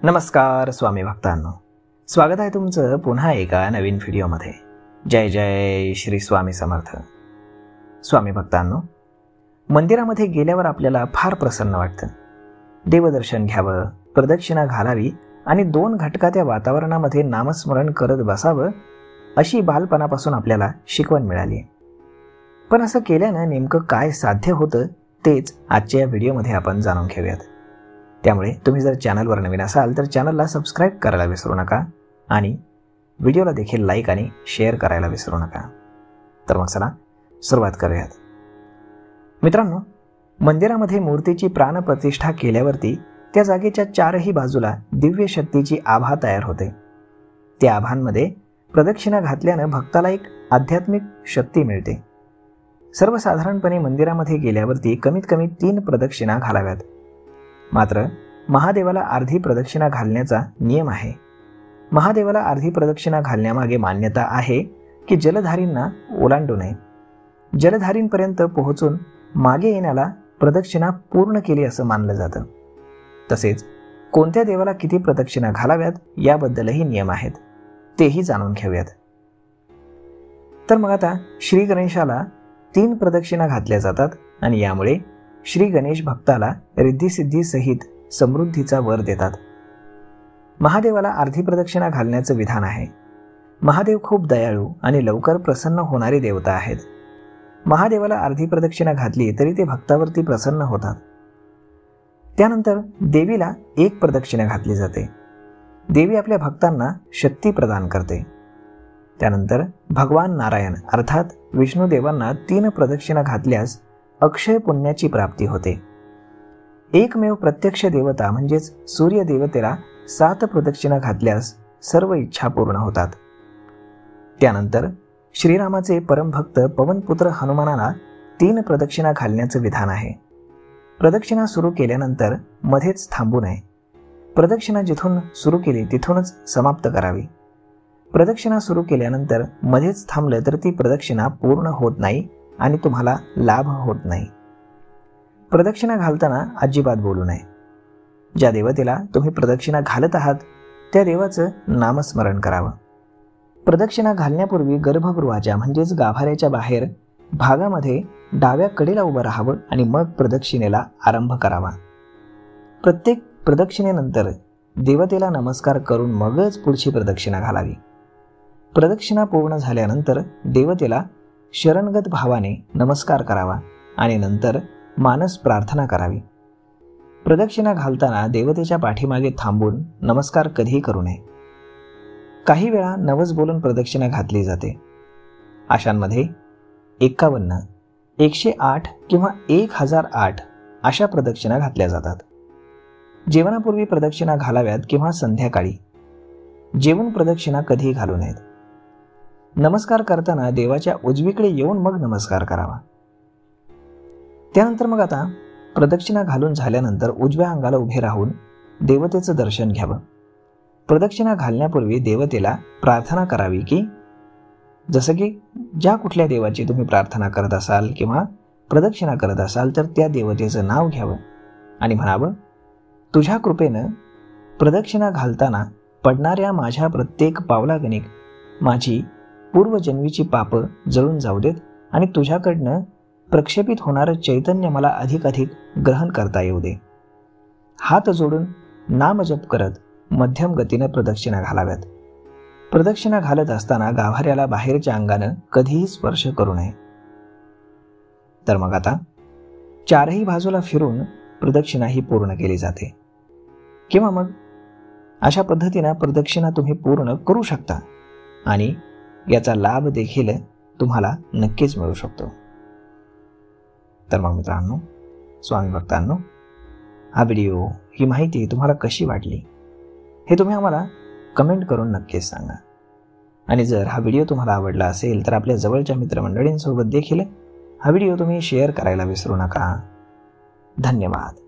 नमस्कार स्वामी भक्तांनो, स्वागत आहे तुमचं पुन्हा एका नवीन व्हिडिओमध्ये। जय जय श्री स्वामी समर्थ। स्वामी भक्तांनो, मंदिरामध्ये गेल्यावर आपल्याला फार प्रसन्न वाटतं। देवदर्शन घ्यावं, प्रदक्षिणा घालावी आणि 2 घटकाच्या वातावरणामध्ये नामस्मरण करत बसावं, अशी बालपणापासून आपल्याला शिकवण मिळाली। पण असं केल्यानं नेमकं काय साध्य होतं तेच आजच्या या व्हिडिओमध्ये आपण जाणून घेऊयात। त्यामुळे तुम्ही जर चॅनलवर नवीन असाल तर चॅनलला सबस्क्राईब करायला विसरू नका आणि व्हिडिओला देखील लाईक आणि शेअर करायला विसरू नका। तर मग चला सुरुवात करूयात। मित्रांनो, मंदिरामध्ये मूर्तीची प्राणप्रतिष्ठा केल्यावरती त्या जागेच्या 4ही बाजूला दिव्य शक्तीची आभा तयार होते। त्या आभांमध्ये प्रदक्षिणा घातल्यानं भक्ताला एक आध्यात्मिक शक्ती मिळते। सर्वसाधारणपणे मंदिरामध्ये गेल्यावरती कमीत कमी 3 प्रदक्षिणा घालाव्यात। मात्र महादेवाला अर्धी प्रदक्षिणा घालण्याचा नियम आहे। महादेवाला अर्धी प्रदक्षिणा घालण्यामागे मान्यता आहे की जलधारींना ओलांडू नये, जलधारींपर्यंत पोहोचून मागे येण्याला प्रदक्षिणा पूर्ण केली असं मानलं जातं। तसेच कोणत्या देवाला किती प्रदक्षिणा घालाव्यात याबद्दलही नियम आहेत, तेही जाणून घेऊयात। तर मग आता श्री गणेशाला 3 प्रदक्षिणा घातल्या जातात आणि यामुळे श्री गणेश भक्ताला रिद्धिसिद्धी सहित समृद्धीचा वर देतात। महादेवाला अर्धी प्रदक्षिणा घालण्याचं विधान आहे। महादेव खूप दयाळू आणि लवकर प्रसन्न होणारी देवता आहेत। महादेवाला अर्धी प्रदक्षिणा घातली तरी ते भक्तावरती प्रसन्न होतात। त्यानंतर देवीला 1 प्रदक्षिणा घातली जाते। देवी आपल्या भक्तांना शक्ती प्रदान करते। त्यानंतर भगवान नारायण अर्थात विष्णुदेवांना 3 प्रदक्षिणा घातल्यास अक्षय पुण्याची प्राप्ती होते। एकमेव प्रत्यक्ष देवता म्हणजेच सूर्य देवतेला 7 प्रदक्षिणा घातल्यास सर्व इच्छा पूर्ण होतात। त्यानंतर श्रीरामाचे परमभक्त पवनपुत्र हनुमानाला 3 प्रदक्षिणा घालण्याचं विधान आहे। प्रदक्षिणा सुरू केल्यानंतर मध्येच थांबू नये। प्रदक्षिणा जिथून सुरू केली तिथूनच समाप्त करावी। प्रदक्षिणा सुरू केल्यानंतर मध्येच थांबलं तर ती प्रदक्षिणा पूर्ण होत नाही आणि तुम्हाला लाभ होत नाही। प्रदक्षिणा घालताना अजिबात बोलू नये। ज्या देवतेला तुम्ही प्रदक्षिणा घालत आहात त्या देवाचं नामस्मरण करावं। प्रदक्षिणा घालण्यापूर्वी गर्भगृहाच्या म्हणजेच गाभाऱ्याच्या बाहेर भागामध्ये डाव्या कडेला उभं राहावं आणि मग प्रदक्षिणेला आरंभ करावा। प्रत्येक प्रदक्षिणेनंतर देवतेला नमस्कार करून मगच पुढची प्रदक्षिणा घालावी। प्रदक्षिणा पूर्ण झाल्यानंतर देवतेला शरणगत भावाने नमस्कार करावा आणि नंतर मानस प्रार्थना करावी। प्रदक्षिणा घालताना देवतेच्या पाठीमागे थांबून नमस्कार कधीही करू नये। काही वेळा नवस बोलून प्रदक्षिणा घातली जाते। अशांमध्ये 51, 108 किंवा 1008 अशा प्रदक्षिणा घातल्या जातात। जेवणापूर्वी प्रदक्षिणा घालाव्यात किंवा संध्याकाळी। जेवून प्रदक्षिणा कधीही घालू नयेत। नमस्कार करताना देवाच्या उजवीकडे येऊन मग नमस्कार करावा। त्यानंतर मग आता प्रदक्षिणा घालून झाल्यानंतर उजव्या अंगाला उभे राहून देवतेचं दर्शन घ्यावं। प्रदक्षिणा घालण्यापूर्वी देवतेला प्रार्थना करावी की जसं की ज्या कुठल्या देवाची तुम्ही प्रार्थना करत असाल किंवा प्रदक्षिणा करत असाल तर त्या देवतेचं नाव घ्यावं आणि म्हणावं, तुझ्या कृपेनं प्रदक्षिणा घालताना पडणाऱ्या माझ्या प्रत्येक पावलागणिक माझी पूर्वजन्मीची पापं जळून जाऊ देत आणि तुझ्याकडनं प्रक्षेपित होणारं चैतन्य मला अधिकाधिक ग्रहण करता येऊ दे। हात जोडून नामजप करत मध्यम गतीनं प्रदक्षिणा घालाव्यात। प्रदक्षिणा घालत असताना गाभाऱ्याला बाहेरच्या अंगानं कधीही स्पर्श करू नये। तर मग आता 4ही बाजूला फिरून प्रदक्षिणा ही पूर्ण केली जाते किंवा मग अशा पद्धतीनं प्रदक्षिणा तुम्ही पूर्ण करू शकता आणि याचा लाभ देखील तुम्हाला नक्कीच मिळू शकतो। तर मग मित्रांनो, स्वामी भक्तांनो, हा व्हिडिओ, ही माहिती तुम्हाला कशी वाटली हे तुम्ही आम्हाला कमेंट करून नक्कीच सांगा। आणि जर हा व्हिडिओ तुम्हाला आवडला असेल तर आपल्या जवळच्या मित्रमंडळींसोबत देखील हा व्हिडिओ तुम्ही शेअर करायला विसरू नका। धन्यवाद।